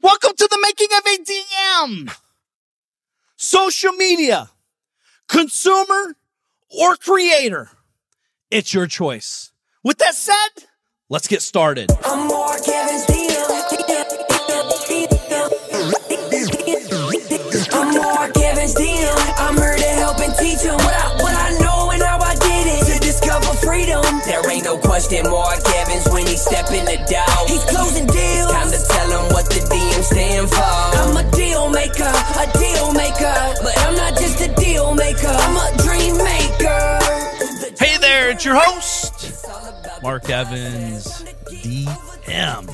Welcome to the making of a DM. Social media, consumer or creator, it's your choice. With that said, let's get started. I'm more Kevin's DM. I'm more Kevin's DM. I'm here to help and teach him what I know and how I did it. To discover freedom. There ain't no question more Kevin's when he step in the door. He's closing deals. Time to tell him what the DM stand for. I'm a deal maker. But I'm not just a deal maker. I'm a dream maker. Hey there, it's your host, Mark Evans, DM.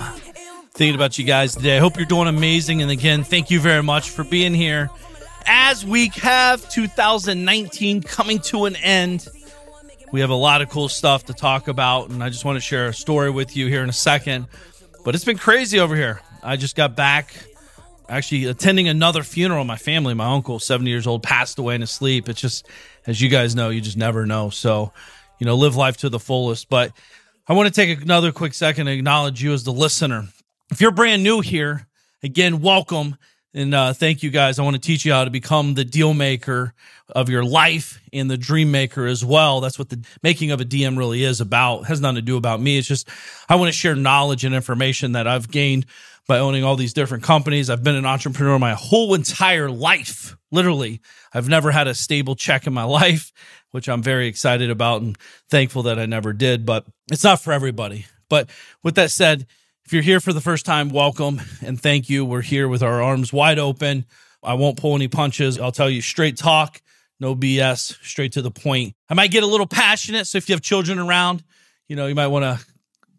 Thinking about you guys today. I hope you're doing amazing. And again, thank you very much for being here. As we have 2019 coming to an end, we have a lot of cool stuff to talk about. And I just want to share a story with you here in a second. But it's been crazy over here. I just got back actually attending another funeral. My family, my uncle, 70 years old, passed away in his sleep. It's just, as you guys know, you just never know. So, live life to the fullest. But I want to take another quick second to acknowledge you as the listener. If you're brand new here, again, welcome. And thank you guys. I want to teach you how to become the deal maker of your life and the dream maker as well. That's what the making of a DM really is about. It has nothing to do about me. It's just I want to share knowledge and information that I've gained by owning all these different companies. I've been an entrepreneur my whole entire life. Literally, I've never had a stable check in my life, which I'm very excited about and thankful that I never did. But it's not for everybody. But with that said, if you're here for the first time, welcome and thank you. We're here with our arms wide open. I won't pull any punches. I'll tell you straight talk, no BS, straight to the point. I might get a little passionate, so if you have children around, you might want to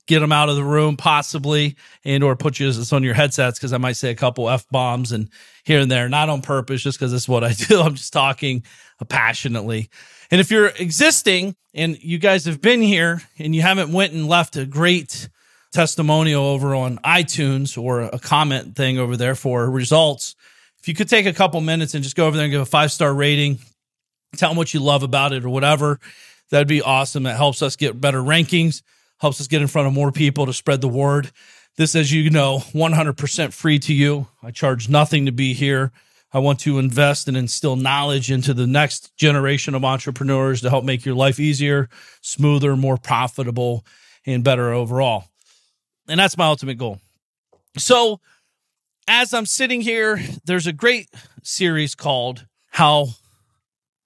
get them out of the room possibly and or put you on your headsets because I might say a couple F-bombs and here and there, not on purpose, just because this is what I do. I'm just talking passionately. And if you're existing and you guys have been here and you haven't went and left a great testimonial over on iTunes or a comment thing over there for results, if you could take a couple minutes and just go over there and give a 5-star rating, tell them what you love about it or whatever, that'd be awesome. That helps us get better rankings, helps us get in front of more people to spread the word. This, as you know, 100% free to you. I charge nothing to be here. I want to invest and instill knowledge into the next generation of entrepreneurs to help make your life easier, smoother, more profitable, and better overall. And that's my ultimate goal. So as I'm sitting here, there's a great series called How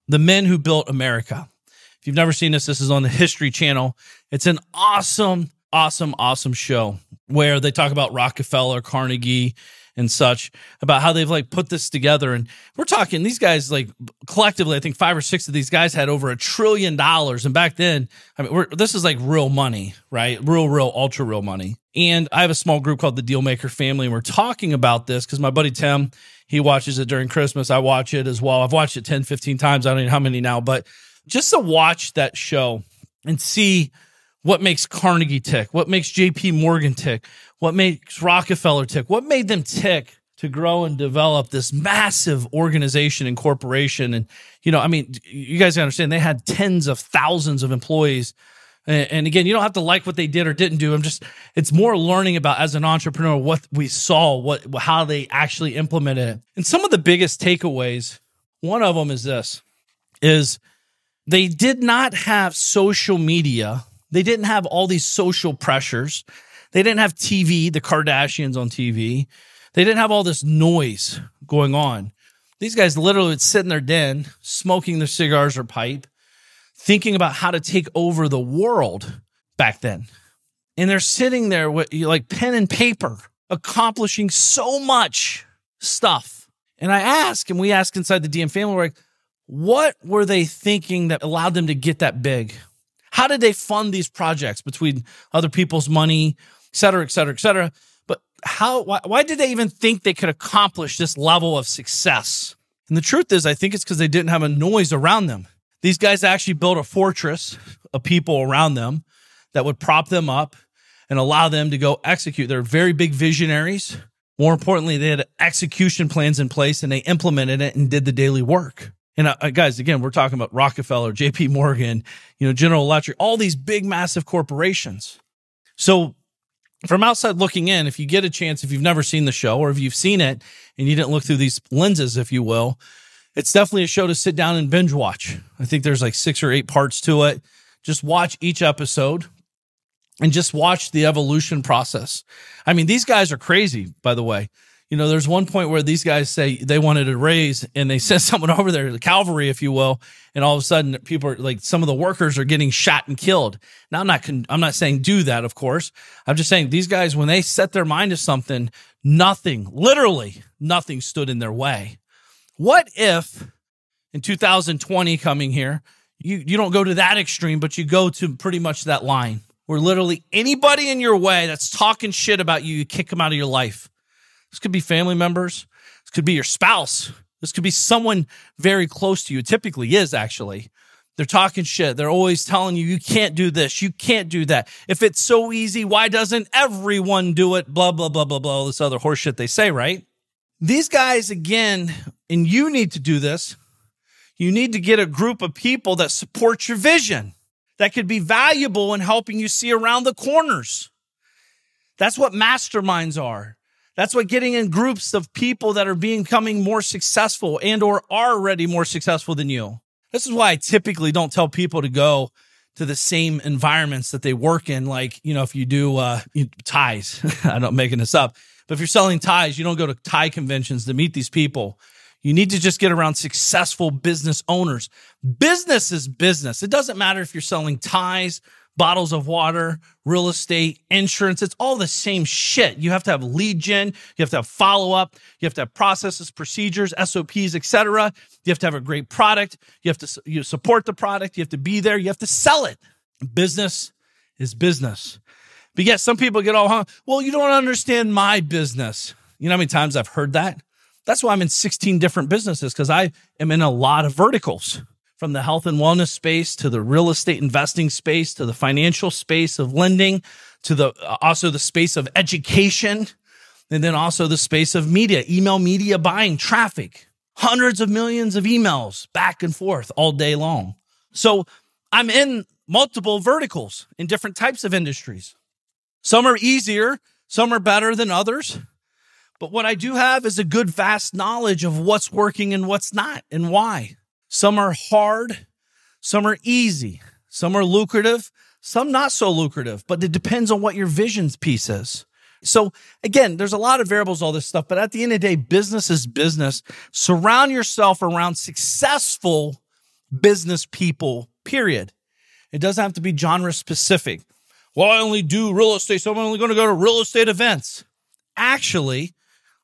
the Men Who Built America. If you've never seen this is on the History Channel. It's an awesome show where they talk about Rockefeller, Carnegie, and such, about how they've put this together. And we're talking, these guys, collectively, I think 5 or 6 of these guys had over $1 trillion. And back then, this is real money, right? Real, ultra real money. And I have a small group called the Deal Maker Family, and we're talking about this because my buddy Tim, he watches it during Christmas. I watch it as well. I've watched it 10, 15 times. I don't know how many now, but just to watch that show and see what makes Carnegie tick, what makes JP Morgan tick, what makes Rockefeller tick, what made them tick to grow and develop this massive organization and corporation. And, you guys understand they had tens of thousands of employees. And again, you don't have to like what they did or didn't do. It's more learning about, as an entrepreneur, what we saw, how they actually implemented it. And some of the biggest takeaways, one of them is this, is they did not have social media. They didn't have all these social pressures. They didn't have TV, the Kardashians on TV. They didn't have all this noise going on. These guys literally would sit in their den, smoking their cigars or pipe, thinking about how to take over the world back then. And they're sitting there with pen and paper, accomplishing so much stuff. And we ask inside the DM family, we're what were they thinking that allowed them to get that big? How did they fund these projects between other people's money, et cetera, et cetera, et cetera? But why did they even think they could accomplish this level of success? And the truth is, I think it's because they didn't have a noise around them. These guys actually built a fortress of people around them that would prop them up and allow them to go execute. They're very big visionaries. More importantly, they had execution plans in place and they implemented it and did the daily work. And guys, again, we're talking about Rockefeller, JP Morgan, General Electric, all these big, massive corporations. So from outside looking in, if you get a chance, if you've never seen the show or if you've seen it and you didn't look through these lenses, if you will, it's definitely a show to sit down and binge watch. I think there's like 6 or 8 parts to it. Just watch each episode and just watch the evolution process. I mean, these guys are crazy, by the way. You know, there's one point where these guys say they wanted a raise and they sent someone over there, the cavalry, if you will, and all of a sudden people are like, some of the workers are getting shot and killed. Now, I'm not saying do that, of course. I'm just saying these guys, when they set their mind to something, literally nothing stood in their way. What if in 2020 coming here, you don't go to that extreme, but you go to pretty much that line where literally anybody in your way that's talking shit about you, you kick them out of your life. This could be family members. This could be your spouse. This could be someone very close to you. It typically is, actually. They're talking shit. They're always telling you, you can't do this. You can't do that. If it's so easy, why doesn't everyone do it? Blah, blah, blah, blah, blah. All this other horse shit they say, right? These guys, again, and you need to do this. You need to get a group of people that support your vision, that could be valuable in helping you see around the corners. That's what masterminds are. That's what getting in groups of people that are becoming more successful and or are already more successful than you. This is why I typically don't tell people to go to the same environments that they work in. Like, you know, if you do ties, I'm not making this up, but if you're selling ties, you don't go to tie conventions to meet these people. You need to just get around successful business owners. Business is business. It doesn't matter if you're selling ties, bottles of water, real estate, insurance. It's all the same shit. You have to have lead gen. You have to have follow-up. You have to have processes, procedures, SOPs, etc. You have to have a great product. You have to support the product. You have to be there. You have to sell it. Business is business. But yet some people get all hung. Well, you don't understand my business. You know how many times I've heard that? That's why I'm in 16 different businesses, because I am in a lot of verticals. From the health and wellness space to the real estate investing space to the financial space of lending to the also the space of education, and then also the space of media, email media buying, traffic, hundreds of millions of emails back and forth all day long. So I'm in multiple verticals in different types of industries. Some are easier, some are better than others. But what I do have is a good, vast knowledge of what's working and what's not and why. Some are hard, some are easy, some are lucrative, some not so lucrative, but it depends on what your vision's piece is. So again, there's a lot of variables, all this stuff, but at the end of the day, business is business. Surround yourself around successful business people, period. It doesn't have to be genre specific. Well, I only do real estate, so I'm only going to go to real estate events. Actually,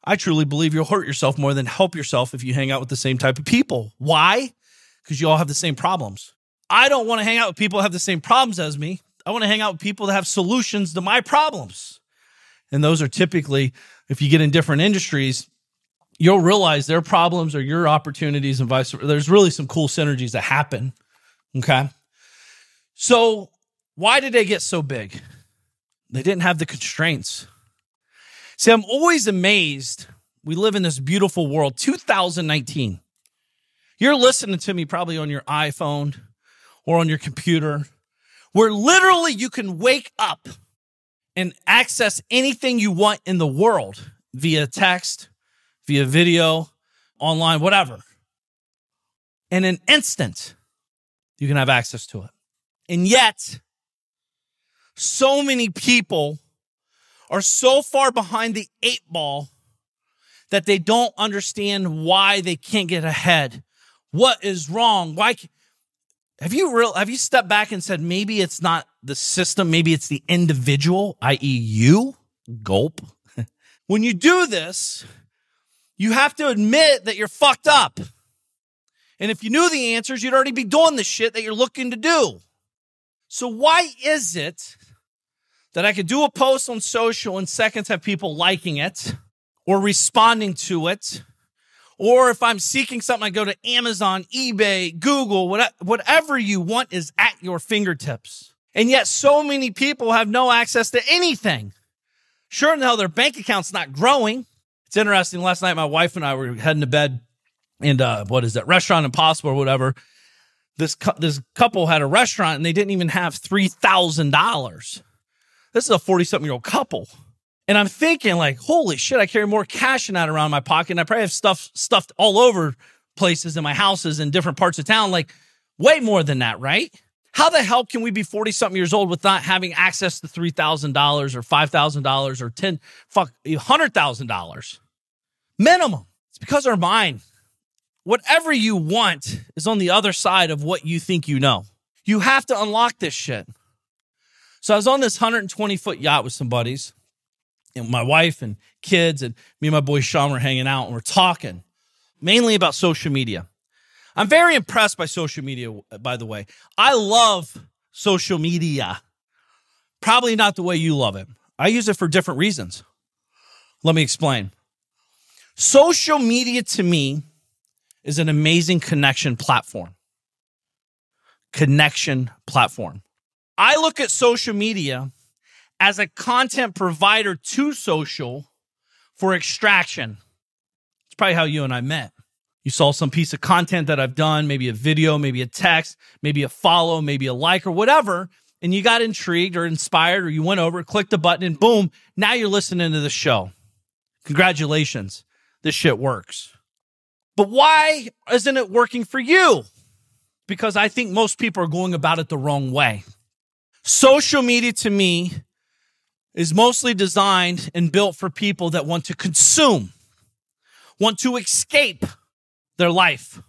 I truly believe you'll hurt yourself more than help yourself if you hang out with the same type of people. Why? Because you all have the same problems. I don't want to hang out with people who have the same problems as me. I want to hang out with people that have solutions to my problems. And those are typically, if you get in different industries, you'll realize their problems are your opportunities and vice versa. There's really some cool synergies that happen. Okay. So why did they get so big? They didn't have the constraints. See, I'm always amazed. We live in this beautiful world, 2019. You're listening to me probably on your iPhone or on your computer, where literally you can wake up and access anything you want in the world via text, via video, online, whatever. In an instant, you can have access to it. And yet, so many people are so far behind the 8 ball that they don't understand why they can't get ahead. What is wrong? Why? Have you stepped back and said, maybe it's not the system, maybe it's the individual, i.e. you? Gulp. When you do this, you have to admit that you're fucked up. And if you knew the answers, you'd already be doing the shit that you're looking to do. So why is it that I could do a post on social in seconds, have people liking it or responding to it? Or if I'm seeking something, I go to Amazon, eBay, Google, whatever you want is at your fingertips. And yet so many people have no access to anything. Sure in the hell, their bank account's not growing. It's interesting. Last night, my wife and I were heading to bed and Restaurant Impossible or whatever. This couple had a restaurant and they didn't even have $3,000. This is a 40-something-year-old couple. And I'm thinking like, holy shit, I carry more cash than that around in my pocket. And I probably have stuff stuffed all over places in my houses in different parts of town. Like way more than that, right? How the hell can we be 40-something years old with not having access to $3,000 or $5,000 or $100,000 minimum? It's because our mind, whatever you want is on the other side of what you think you know. You have to unlock this shit. So I was on this 120-foot yacht with some buddies and my wife and kids, and me and my boy Sean were hanging out and we're talking mainly about social media. I'm very impressed by social media, by the way. I love social media. Probably not the way you love it. I use it for different reasons. Let me explain. Social media to me is an amazing connection platform. Connection platform. I look at social media as a content provider to social for extraction. It's probably how you and I met. You saw some piece of content that I've done, maybe a video, maybe a text, maybe a follow, maybe a like or whatever, and you got intrigued or inspired or you went over, clicked the button, and boom, now you're listening to the show. Congratulations. This shit works. But why isn't it working for you? Because I think most people are going about it the wrong way. Social media to me is mostly designed and built for people that want to consume, want to escape their life.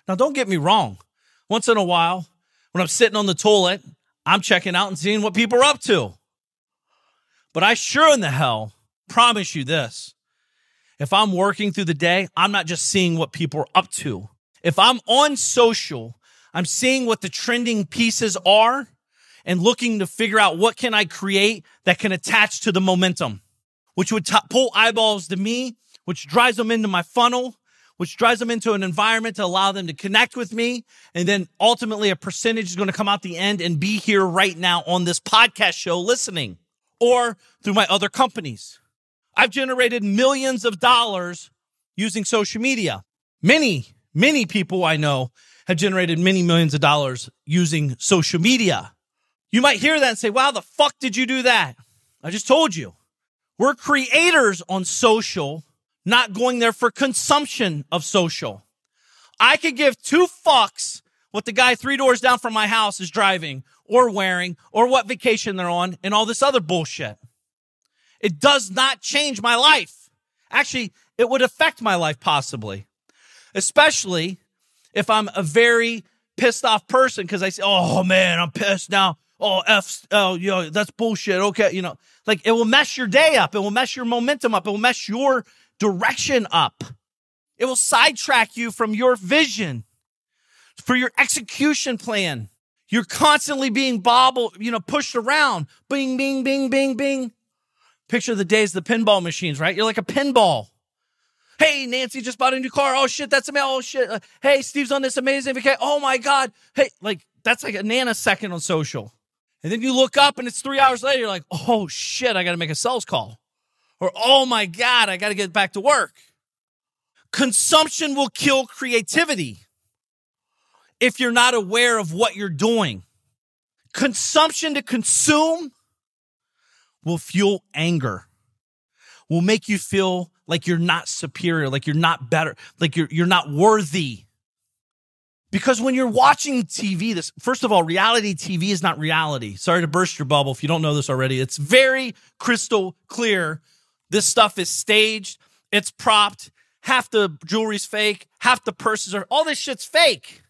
Now, don't get me wrong. Once in a while, when I'm sitting on the toilet, I'm checking out and seeing what people are up to. But I sure in the hell promise you this. If I'm working through the day, I'm not just seeing what people are up to. If I'm on social, I'm seeing what the trending pieces are and looking to figure out what can I create that can attach to the momentum, which would pull eyeballs to me, which drives them into my funnel, which drives them into an environment to allow them to connect with me. And then ultimately a percentage is going to come out the end and be here right now on this podcast show listening or through my other companies. I've generated millions of dollars using social media. Many people I know have generated many millions of dollars using social media. You might hear that and say, wow, the fuck did you do that? I just told you. We're creators on social, not going there for consumption of social. I could give two fucks what the guy 3 doors down from my house is driving or wearing or what vacation they're on and all this other bullshit. It does not change my life. Actually, it would affect my life possibly, especially if I'm a very pissed off person because I say, oh man, I'm pissed now. Oh, that's bullshit. Okay. Like it will mess your day up. It will mess your momentum up. It will mess your direction up. It will sidetrack you from your vision for your execution plan. You're constantly being pushed around. Bing, bing, bing, bing, bing. Picture the days of the pinball machines, right? You're like a pinball. Hey, Nancy just bought a new car. Oh shit, that's amazing. Oh shit. Hey, Steve's on this amazing vacation. Oh my God. Hey, that's like a nanosecond on social. And then you look up and it's 3 hours later. You're like, oh shit, I got to make a sales call. Or, oh my God, I got to get back to work. Consumption will kill creativity if you're not aware of what you're doing. Consumption to consume will fuel anger, will make you feel like you're not superior, like you're not better, like you're not worthy. Because when you're watching TV, first of all, reality TV is not reality. Sorry to burst your bubble if you don't know this already. It's very crystal clear. This stuff is staged. It's propped. Half the jewelry's fake. Half the purses all this shit's fake.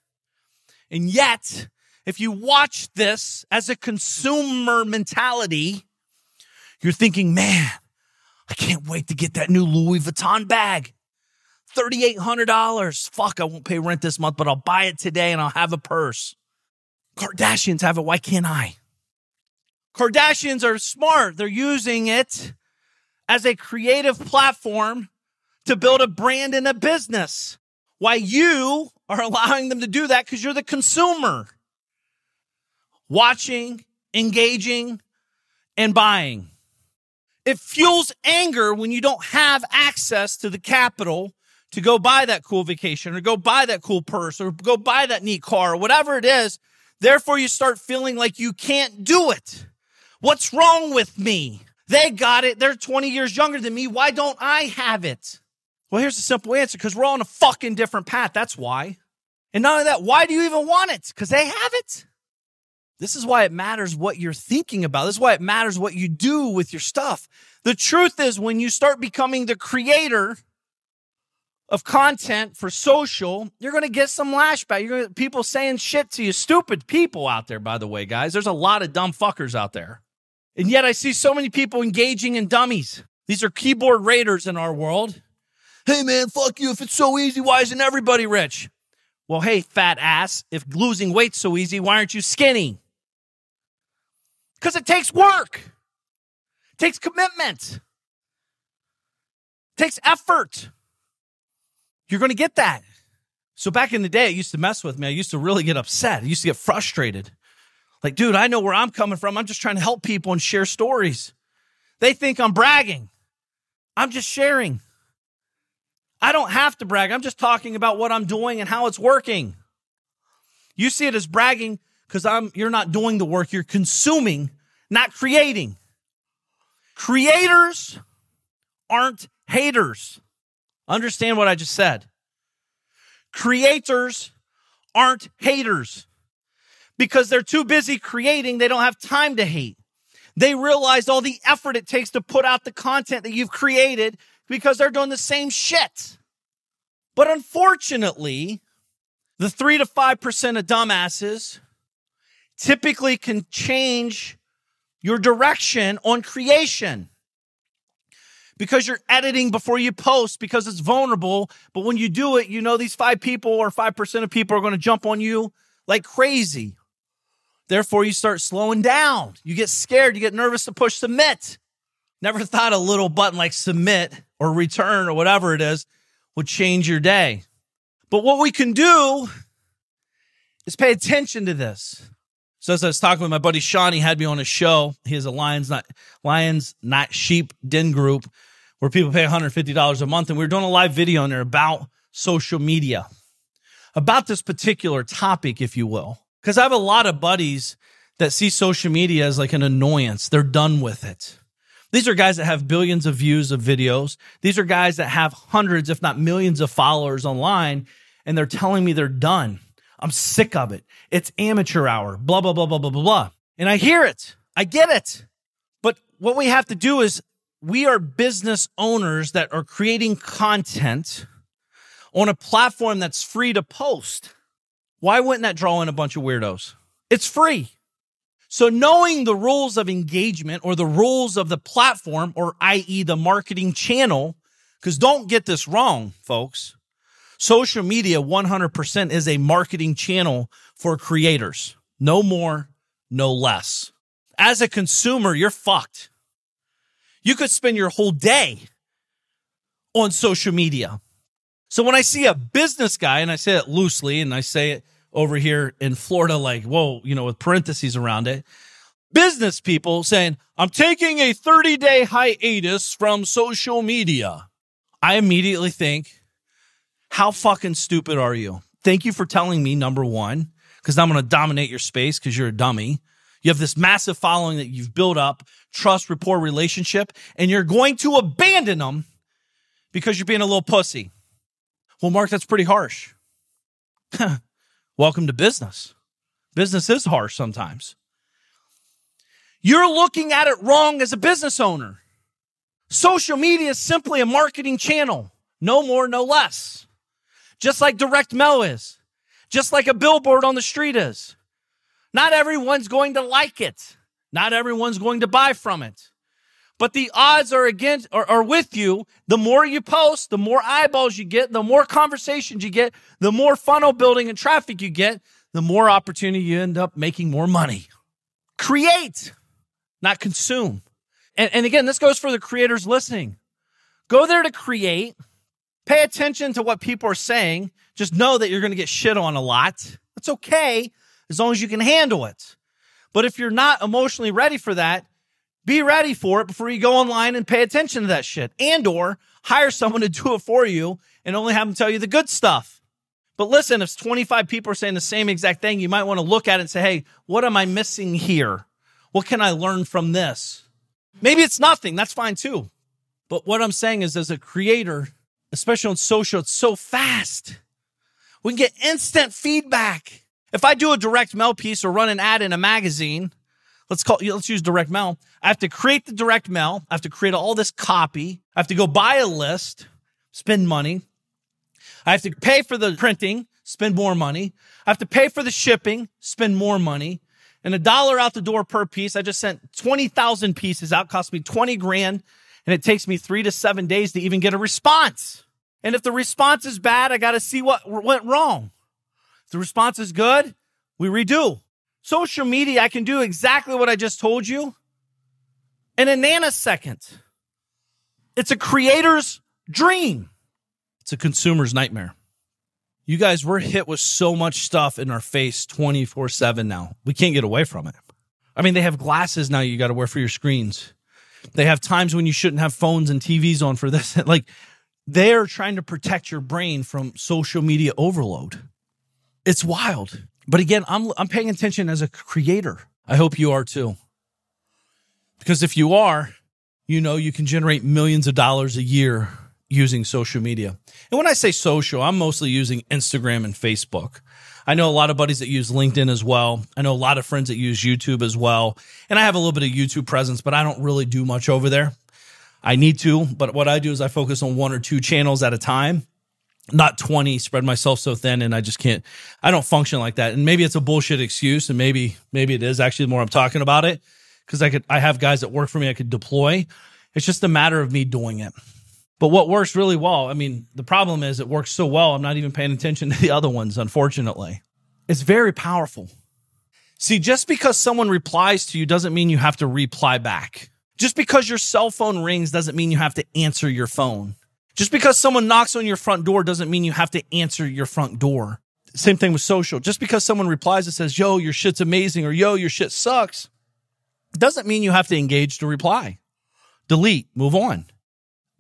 And yet, if you watch this as a consumer mentality, you're thinking, man, I can't wait to get that new Louis Vuitton bag. $3,800. Fuck, I won't pay rent this month, but I'll buy it today and I'll have a purse. Kardashians have it. Why can't I? Kardashians are smart. They're using it as a creative platform to build a brand and a business. Why you are allowing them to do that because you're the consumer. Watching, engaging, and buying. It fuels anger when you don't have access to the capital to go buy that cool vacation or go buy that cool purse or go buy that neat car or whatever it is. Therefore, you start feeling like you can't do it. What's wrong with me? They got it. They're 20 years younger than me. Why don't I have it? Well, here's the simple answer, because we're on a fucking different path. That's why. And not only that, why do you even want it? Because they have it. This is why it matters what you're thinking about. This is why it matters what you do with your stuff. The truth is, when you start becoming the creator of content for social, you're going to get some lashback. You're going to get people saying shit to you. Stupid people out there, by the way, guys. There's a lot of dumb fuckers out there. And yet I see so many people engaging in dummies. These are keyboard raiders in our world. Hey, man, fuck you. If it's so easy, why isn't everybody rich? Well, hey, fat ass, if losing weight's so easy, why aren't you skinny? Because it takes work. It takes commitment. It takes effort. You're going to get that. So back in the day, it used to mess with me. I used to really get upset. I used to get frustrated. Like, dude, I know where I'm coming from. I'm just trying to help people and share stories. They think I'm bragging. I'm just sharing. I don't have to brag. I'm just talking about what I'm doing and how it's working. You see it as bragging because you're not doing the work. You're consuming, not creating. Creators aren't haters. Understand what I just said. Creators aren't haters. Because they're too busy creating, they don't have time to hate. They realize all the effort it takes to put out the content that you've created because they're doing the same shit. But unfortunately, the 3 to 5% of dumbasses typically can change your direction on creation. Because you're editing before you post, because it's vulnerable. But when you do it, you know these 5 people or 5% of people are going to jump on you like crazy. Therefore, you start slowing down. You get scared. You get nervous to push submit. Never thought a little button like submit or return or whatever it is would change your day. But what we can do is pay attention to this. So as I was talking with my buddy Sean, he had me on his show. He has a Lions Not Sheep Den group where people pay $150 a month. And we were doing a live video in there about social media, about this particular topic, if you will. Because I have a lot of buddies that see social media as like an annoyance. They're done with it. These are guys that have billions of views of videos. These are guys that have hundreds, if not millions of followers online, and they're telling me they're done. I'm sick of it. It's amateur hour, blah, blah, blah, blah, blah, blah, blah. And I hear it. I get it. But what we have to do is we are business owners that are creating content on a platform that's free to post. Why wouldn't that draw in a bunch of weirdos? It's free. So knowing the rules of engagement or the rules of the platform, or i.e. the marketing channel, because don't get this wrong, folks. Social media 100% is a marketing channel for creators. No more, no less. As a consumer, you're fucked. You could spend your whole day on social media. So when I see a business guy, and I say it loosely, and I say it over here in Florida, like, whoa, with parentheses around it, business people saying, I'm taking a 30-day hiatus from social media. I immediately think, how fucking stupid are you? Thank you for telling me, number one, because I'm going to dominate your space because you're a dummy. You have this massive following that you've built up, trust, rapport, relationship, and you're going to abandon them because you're being a little pussy. Well, Mark, that's pretty harsh. Welcome to business. Business is harsh sometimes. You're looking at it wrong as a business owner. Social media is simply a marketing channel. No more, no less. Just like direct mail is. Just like a billboard on the street is. Not everyone's going to like it. Not everyone's going to buy from it. But the odds are with you. The more you post, the more eyeballs you get, the more conversations you get, the more funnel building and traffic you get, the more opportunity you end up making more money. Create, not consume. And again, this goes for the creators listening. Go there to create. Pay attention to what people are saying. Just know that you're going to get shit on a lot. That's okay, as long as you can handle it. But if you're not emotionally ready for that, be ready for it before you go online and pay attention to that shit. And or hire someone to do it for you and only have them tell you the good stuff. But listen, if 25 people are saying the same exact thing, you might want to look at it and say, hey, what am I missing here? What can I learn from this? Maybe it's nothing. That's fine too. But what I'm saying is, as a creator, especially on social, it's so fast. We can get instant feedback. If I do a direct mail piece or run an ad in a magazine, let's use direct mail. I have to create the direct mail. I have to create all this copy. I have to go buy a list, spend money. I have to pay for the printing, spend more money. I have to pay for the shipping, spend more money. And $1 out the door per piece. I just sent 20,000 pieces out, cost me 20 grand. And it takes me 3 to 7 days to even get a response. And if the response is bad, I got to see what went wrong. If the response is good, we redo. Social media, I can do exactly what I just told you in a nanosecond. It's a creator's dream. It's a consumer's nightmare. You guys, we're hit with so much stuff in our face 24/7 now. We can't get away from it. I mean, they have glasses now you got to wear for your screens. They have times when you shouldn't have phones and TVs on for this. Like, they're trying to protect your brain from social media overload. It's wild. But again, I'm paying attention as a creator. I hope you are too. Because if you are, you know you can generate millions of dollars a year using social media. And when I say social, I'm mostly using Instagram and Facebook. I know a lot of buddies that use LinkedIn as well. I know a lot of friends that use YouTube as well. And I have a little bit of YouTube presence, but I don't really do much over there. I need to, but what I do is I focus on 1 or 2 channels at a time, not 20, spread myself so thin, and I just can't, I don't function like that. And maybe it's a bullshit excuse, and maybe it is actually the more I'm talking about it, because I have guys that work for me I could deploy. It's just a matter of me doing it. But what works really well, I mean, the problem is it works so well, I'm not even paying attention to the other ones, unfortunately. It's very powerful. See, just because someone replies to you doesn't mean you have to reply back. Just because your cell phone rings doesn't mean you have to answer your phone. Just because someone knocks on your front door doesn't mean you have to answer your front door. Same thing with social. Just because someone replies and says, yo, your shit's amazing, or yo, your shit sucks, doesn't mean you have to engage to reply. Delete, move on.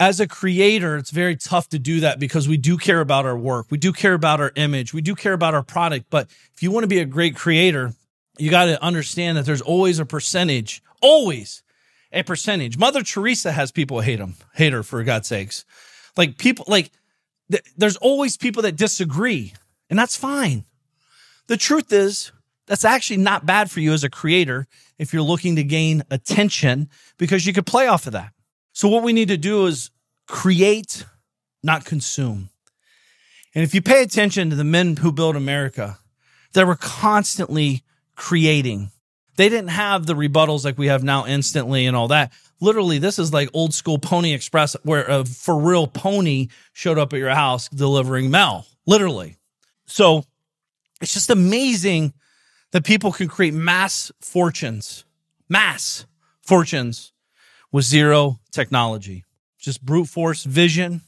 As a creator, it's very tough to do that because we do care about our work. We do care about our image. We do care about our product. But if you want to be a great creator, you got to understand that there's always a percentage, always a percentage. Mother Teresa has people hate her, for God's sakes. Like, people, like, there's always people that disagree, and that's fine. The truth is, that's actually not bad for you as a creator if you're looking to gain attention, because you could play off of that. So what we need to do is create, not consume. And if you pay attention to the men who built America, they were constantly creating. They didn't have the rebuttals like we have now instantly and all that. Literally, this is like old school Pony Express, where a for real pony showed up at your house delivering mail, literally. So it's just amazing that people can create mass fortunes with zero technology. Just brute force vision,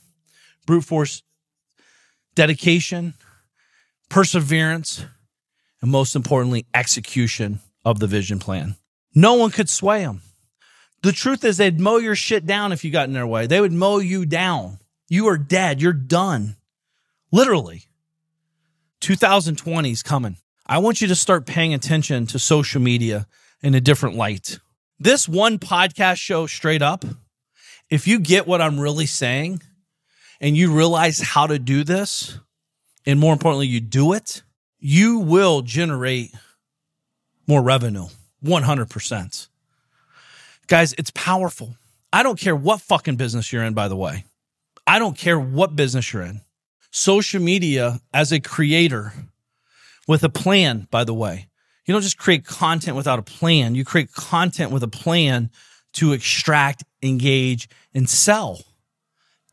brute force dedication, perseverance, and most importantly, execution of the vision plan. No one could sway them. The truth is, they'd mow your shit down if you got in their way. They would mow you down. You are dead. You're done. Literally. 2020 is coming. I want you to start paying attention to social media in a different light. This one podcast show, straight up, if you get what I'm really saying and you realize how to do this, and more importantly, you do it, you will generate more revenue, 100%. Guys, it's powerful. I don't care what fucking business you're in, by the way. I don't care what business you're in. Social media, as a creator, with a plan, by the way. You don't just create content without a plan. You create content with a plan to extract, engage, and sell.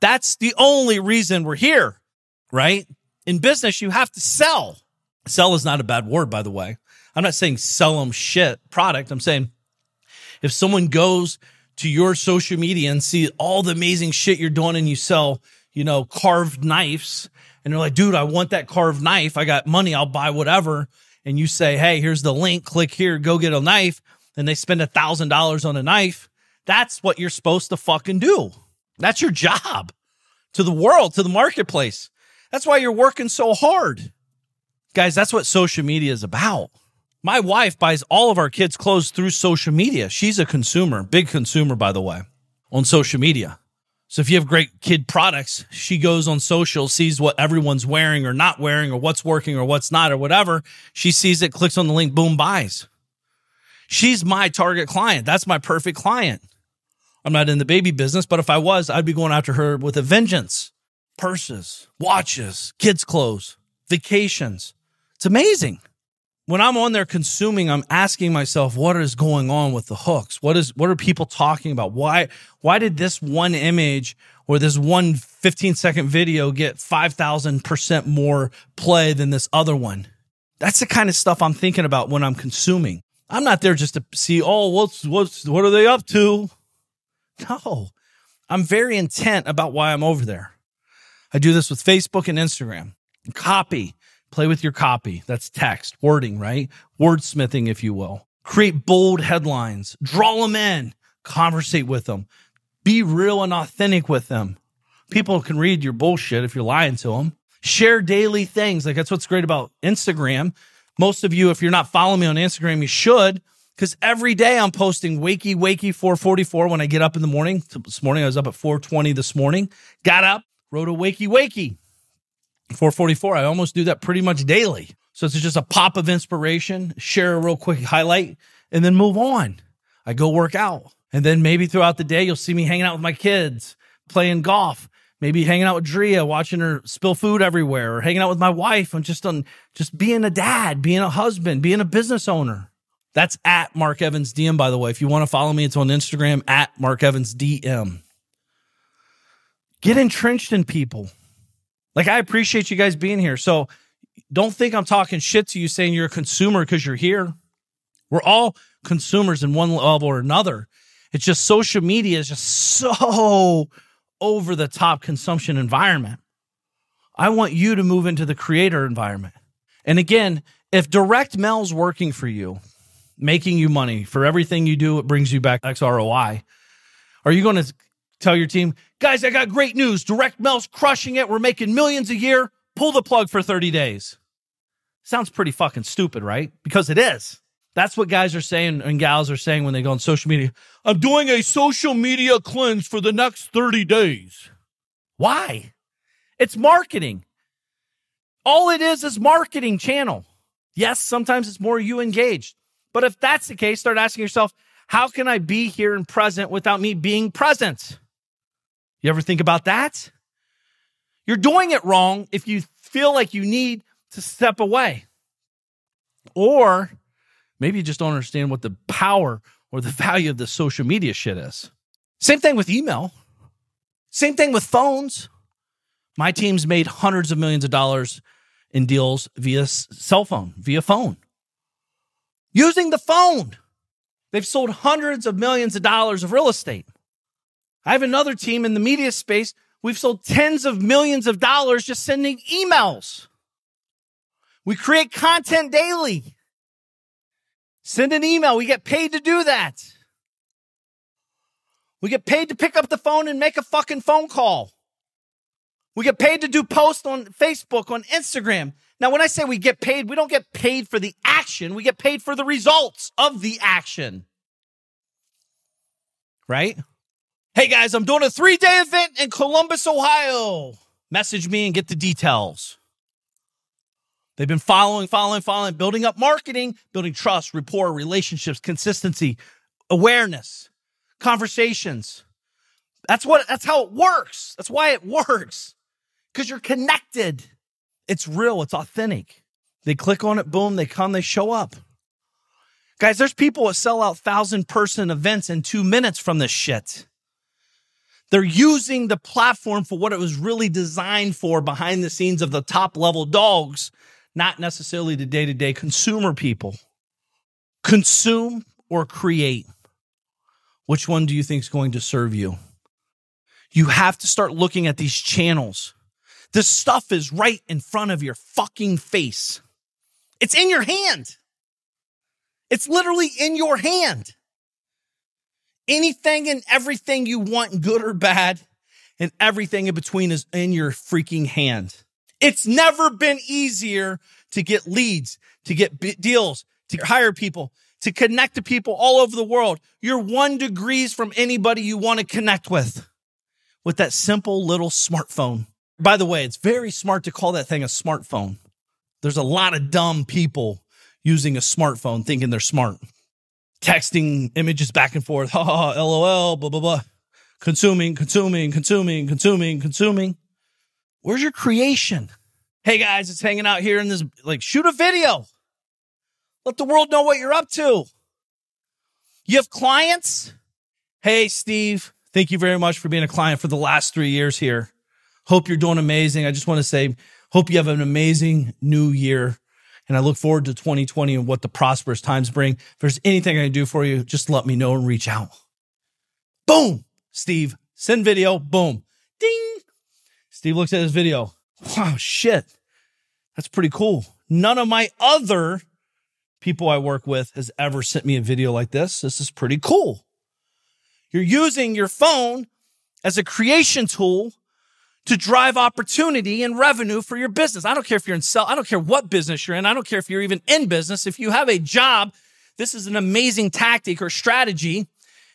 That's the only reason we're here, right? In business, you have to sell. Sell is not a bad word, by the way. I'm not saying sell them shit product. I'm saying if someone goes to your social media and see all the amazing shit you're doing and you sell, carved knives, and they're like, dude, I want that carved knife. I got money. I'll buy whatever. And you say, hey, here's the link. Click here. Go get a knife. And they spend $1,000 on a knife. That's what you're supposed to fucking do. That's your job to the world, to the marketplace. That's why you're working so hard. Guys, that's what social media is about. My wife buys all of our kids' clothes through social media. She's a consumer, big consumer, by the way, on social media. So if you have great kid products, she goes on social, sees what everyone's wearing or not wearing or what's working or what's not or whatever. She sees it, clicks on the link, boom, buys. She's my target client. That's my perfect client. I'm not in the baby business, but if I was, I'd be going after her with a vengeance. Purses, watches, kids' clothes, vacations. It's amazing. When I'm on there consuming, I'm asking myself, what is going on with the hooks? What are people talking about? Why did this one image or this one 15-second video get 5,000% more play than this other one? That's the kind of stuff I'm thinking about when I'm consuming. I'm not there just to see, what are they up to? No, I'm very intent about why I'm over there. I do this with Facebook and Instagram. Copy. Play with your copy. That's text, wording, right? Wordsmithing, if you will. Create bold headlines. Draw them in. Conversate with them. Be real and authentic with them. People can read your bullshit if you're lying to them. Share daily things. Like, that's what's great about Instagram. Most of you, if you're not following me on Instagram, you should, because every day I'm posting wakey 4:44 when I get up in the morning. This morning, I was up at 4:20 this morning. Got up, wrote a wakey 4:44. I almost do that pretty much daily. So it's just a pop of inspiration, share a real quick highlight, and then move on. I go work out. And then maybe throughout the day, you'll see me hanging out with my kids, playing golf, maybe hanging out with Drea, watching her spill food everywhere, or hanging out with my wife and just being a dad, being a husband, being a business owner. That's at Mark Evans DM, by the way. If you want to follow me, it's on Instagram at Mark Evans DM. Get entrenched in people. Like, I appreciate you guys being here. So don't think I'm talking shit to you saying you're a consumer because you're here. We're all consumers in one level or another. It's just social media is just so over the top consumption environment. I want you to move into the creator environment. And again, if direct mail's working for you, making you money for everything you do, it brings you back X ROI. Are you going to tell your team, guys, I got great news. Direct mail's crushing it. We're making millions a year. Pull the plug for 30 days. Sounds pretty fucking stupid, right? Because it is. That's what guys are saying and gals are saying when they go on social media. I'm doing a social media cleanse for the next 30 days. Why? It's marketing. All it is marketing channel. Yes, sometimes it's more you engaged. But if that's the case, start asking yourself, how can I be here and present without me being present? You ever think about that? You're doing it wrong if you feel like you need to step away. Or maybe you just don't understand what the power or the value of the social media shit is. Same thing with email. Same thing with phones. My team's made hundreds of millions of dollars in deals via cell phone, via phone. Using the phone. They've sold hundreds of millions of dollars of real estate. I have another team in the media space. We've sold tens of millions of dollars just sending emails. We create content daily. Send an email. We get paid to do that. We get paid to pick up the phone and make a fucking phone call. We get paid to do posts on Facebook, on Instagram. Now, when I say we get paid, we don't get paid for the action. We get paid for the results of the action. Right? Hey, guys, I'm doing a 3-day event in Columbus, Ohio. Message me and get the details. They've been following, building up marketing, building trust, rapport, relationships, consistency, awareness, conversations. That's how it works. That's why it works. Because you're connected. It's real. It's authentic. They click on it, boom, they come, they show up. Guys, there's people that sell out 1,000-person events in 2 minutes from this shit. They're using the platform for what it was really designed for behind the scenes of the top-level dogs, not necessarily the day-to-day consumer people. Consume or create? Which one do you think is going to serve you? You have to start looking at these channels. This stuff is right in front of your fucking face. It's in your hand. It's literally in your hand. Anything and everything you want, good or bad, and everything in between is in your freaking hand. It's never been easier to get leads, to get deals, to hire people, to connect to people all over the world. You're 1 degree from anybody you want to connect with that simple little smartphone. By the way, it's very smart to call that thing a smartphone. There's a lot of dumb people using a smartphone thinking they're smart. Texting images back and forth, LOL, blah, blah, blah. Consuming. Where's your creation? Hey guys, it's hanging out here in this, shoot a video. Let the world know what you're up to. You have clients? Hey, Steve, thank you very much for being a client for the last 3 years here. Hope you're doing amazing. I just want to say, hope you have an amazing new year. And I look forward to 2020 and what the prosperous times bring. If there's anything I can do for you, just let me know and reach out. Boom, Steve, send video, boom, ding. Steve looks at his video. Wow, shit, that's pretty cool. None of my other people I work with has ever sent me a video like this. This is pretty cool. You're using your phone as a creation tool to drive opportunity and revenue for your business. I don't care if you're in I don't care what business you're in. I don't care if you're even in business. If you have a job, this is an amazing tactic or strategy.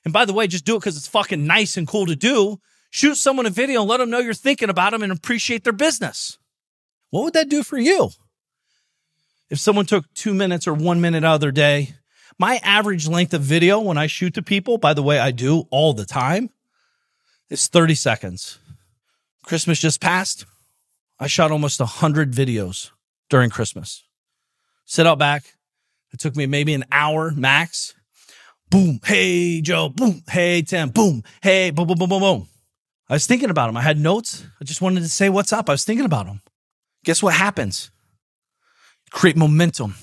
And by the way, just do it because it's fucking nice and cool to do. Shoot someone a video and let them know you're thinking about them and appreciate their business. What would that do for you? If someone took 2 minutes or 1 minute out of their day, my average length of video when I shoot to people, by the way, I do all the time, is 30 seconds. Christmas just passed. I shot almost 100 videos during Christmas. Sit out back. It took me maybe an hour max. Boom. Hey, Joe. Boom. Hey, Tim. Boom. Hey, boom, boom, boom, boom, boom. I was thinking about them. I had notes. I just wanted to say what's up. I was thinking about them. Guess what happens? Create momentum.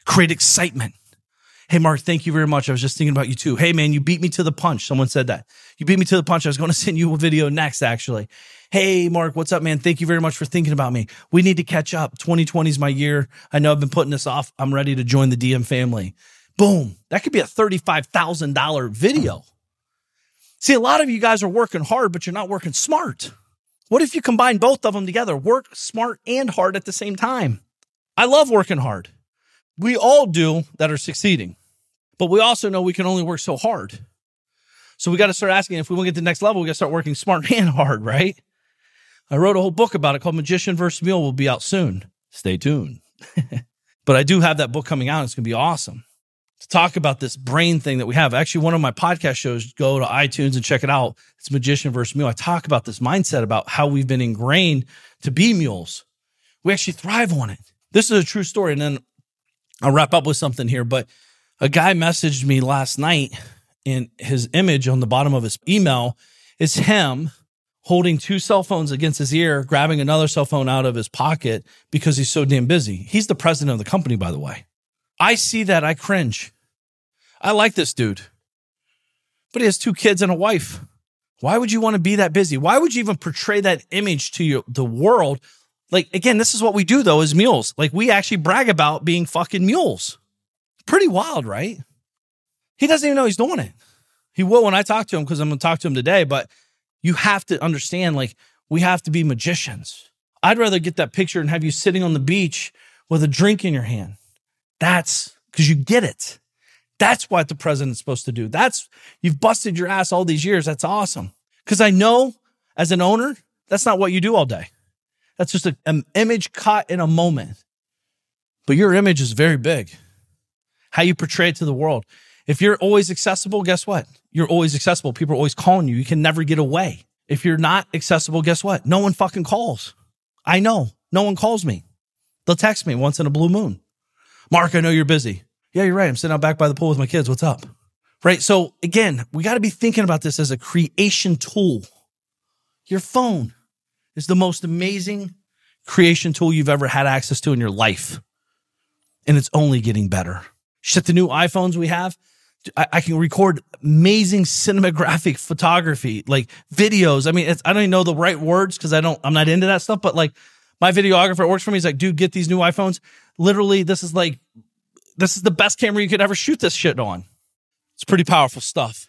Create excitement. Hey, Mark, thank you very much. I was just thinking about you too. Hey, man, you beat me to the punch. Someone said that. You beat me to the punch. I was going to send you a video next, actually. Hey, Mark, what's up, man? Thank you very much for thinking about me. We need to catch up. 2020 is my year. I know I've been putting this off. I'm ready to join the DM family. Boom. That could be a $35,000 video. See, a lot of you guys are working hard, but you're not working smart. What if you combine both of them together? Work smart and hard at the same time. I love working hard. We all do that are succeeding. But we also know we can only work so hard. So we got to start asking, if we want to get to the next level, we got to start working smart and hard, right? I wrote a whole book about it called Magician vs. Mule. Will be out soon. Stay tuned. But I do have that book coming out. It's going to be awesome to talk about this brain thing that we have. Actually, one of my podcast shows, go to iTunes and check it out. It's Magician vs. Mule. I talk about this mindset about how we've been ingrained to be mules. We actually thrive on it. This is a true story. And then I'll wrap up with something here, but a guy messaged me last night, and his image on the bottom of his email is him holding 2 cell phones against his ear, grabbing another cell phone out of his pocket because he's so damn busy. He's the president of the company, by the way. I see that. I cringe. I like this dude, but he has 2 kids and a wife. Why would you want to be that busy? Why would you even portray that image to the world? Again, this is what we do, though, as mules. We actually brag about being fucking mules. Pretty wild, right? He doesn't even know he's doing it. He will when I talk to him, because I'm going to talk to him today. But you have to understand, we have to be magicians. I'd rather get that picture and have you sitting on the beach with a drink in your hand. That's because you get it. That's what the president's supposed to do. You've busted your ass all these years. That's awesome. Because I know as an owner, that's not what you do all day. That's just an image caught in a moment. But your image is very big. How you portray it to the world. If you're always accessible, guess what? You're always accessible. People are always calling you. You can never get away. If you're not accessible, guess what? No one fucking calls. I know. No one calls me. They'll text me once in a blue moon. Mark, I know you're busy. Yeah, you're right. I'm sitting out back by the pool with my kids. What's up? Right? So again, we got to be thinking about this as a creation tool. Your phone is the most amazing creation tool you've ever had access to in your life. And it's only getting better. Shit, the new iPhones we have, I can record amazing cinematographic photography, videos. I mean, I don't even know the right words because I'm not into that stuff. But my videographer works for me. He's like, dude, get these new iPhones. Literally, this is the best camera you could ever shoot this shit on. It's pretty powerful stuff.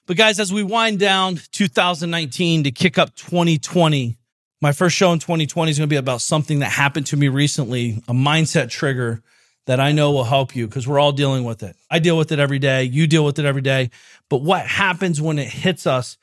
But guys, as we wind down 2019 to kick up 2020, my first show in 2020 is going to be about something that happened to me recently, a mindset trigger that I know will help you because we're all dealing with it. I deal with it every day. You deal with it every day. But what happens when it hits us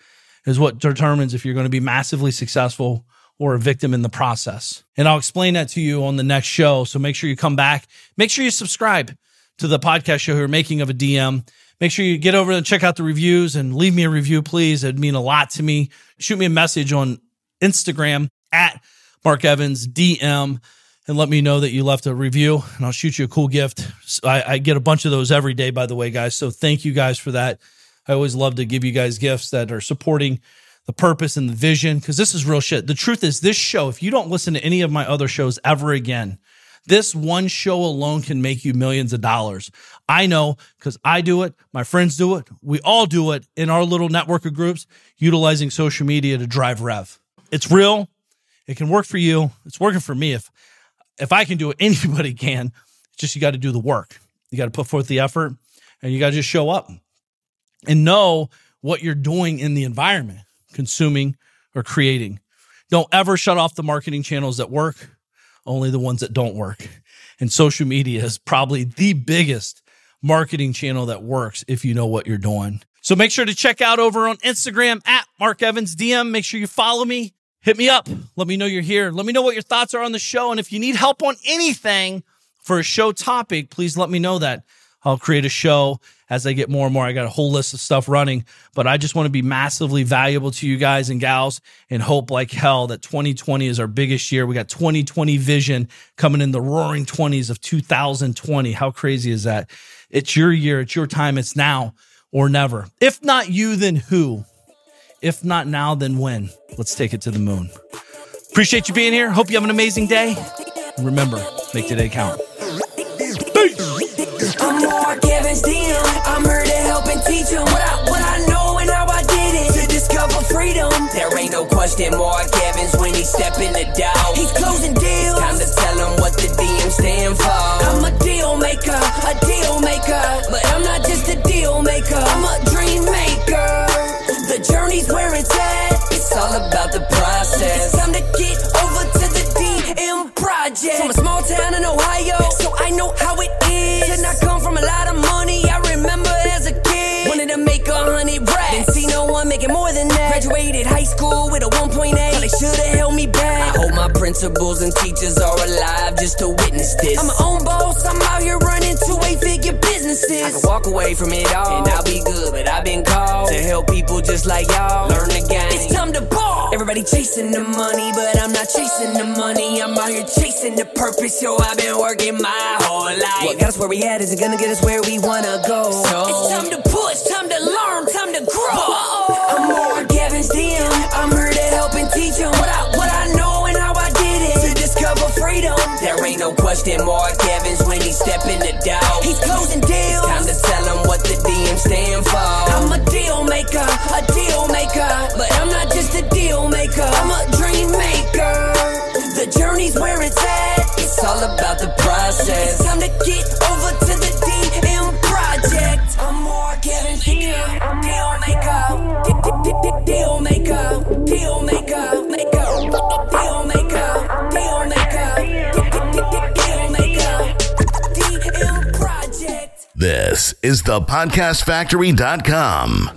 is what determines if you're going to be massively successful or a victim in the process. And I'll explain that to you on the next show. So make sure you come back. Make sure you subscribe to the podcast show here, Making of a DM. Make sure you get over and check out the reviews and leave me a review, please. It'd mean a lot to me. Shoot me a message on Instagram at Mark Evans DM and let me know that you left a review, and I'll shoot you a cool gift. I get a bunch of those every day, by the way, guys. So thank you guys for that. I always love to give you guys gifts that are supporting the purpose and the vision, because this is real shit. The truth is, this show, if you don't listen to any of my other shows ever again, this one show alone can make you millions of dollars. I know, because I do it. My friends do it. We all do it in our little network of groups, utilizing social media to drive rev. It's real. It can work for you. It's working for me. If I can do it, anybody can. It's just you got to do the work. You got to put forth the effort, and you got to just show up and know what you're doing in the environment, consuming or creating. Don't ever shut off the marketing channels that work, only the ones that don't work. And social media is probably the biggest marketing channel that works if you know what you're doing. So make sure to check out over on Instagram at Mark Evans DM. Make sure you follow me. Hit me up. Let me know you're here. Let me know what your thoughts are on the show. And if you need help on anything for a show topic, please let me know that. I'll create a show as I get more and more. I got a whole list of stuff running, but I just want to be massively valuable to you guys and gals and hope like hell that 2020 is our biggest year. We got 2020 vision coming in the roaring 20s of 2020. How crazy is that? It's your year. It's your time. It's now or never. If not you, then who? If not now, then when? Let's take it to the moon. Appreciate you being here. Hope you have an amazing day. And remember, make today count. I'm Mark Evans DM. I'm here to help and teach them what I know and how I did it to discover freedom. There ain't no question Mark Evans when he step in the door. He's closing deals. Time to tell him what the DM stand for. I'm a deal maker, but I'm not just a deal maker. I'm a dream maker. The journey's where it's at. It's all about the process. It's time to get over to the DM project. From a small town in Ohio, so I know how it is. And I come from a lot of money. I remember as a kid, wanted to make 100 racks. Didn't see no one making more than that. Graduated high school with a 1.8. Thought they should've held me back. I hope my principals and teachers are alive just to witness this. I'm my own boss. I'm out here running 2-8-figure businesses. I can walk away from it all and I'll be good, but I've been called to help people just like y'all learn the game. It's time to ball. Everybody chasing the money, but I'm not chasing the money. I'm out here chasing the purpose. Yo, I've been working my whole life. What got us where we at isn't gonna get us where we wanna go. So it's time to push, time to learn, time to grow. I'm Mark Evans DM. I'm here to help and teach them what I know and how I did it to discover freedom. There ain't no question Mark Evans when he step in the door. He's closing deals. Time to tell him what the DM stand for. I'm a deal maker, but I'm not just a deal maker. I'm a dream maker. The journey's where it's at. It's all about the process. It's time to get over to the DM project. I'm Mark Evans here. Deal maker, deal maker, deal maker, DM project. This is the podcastfactory.com.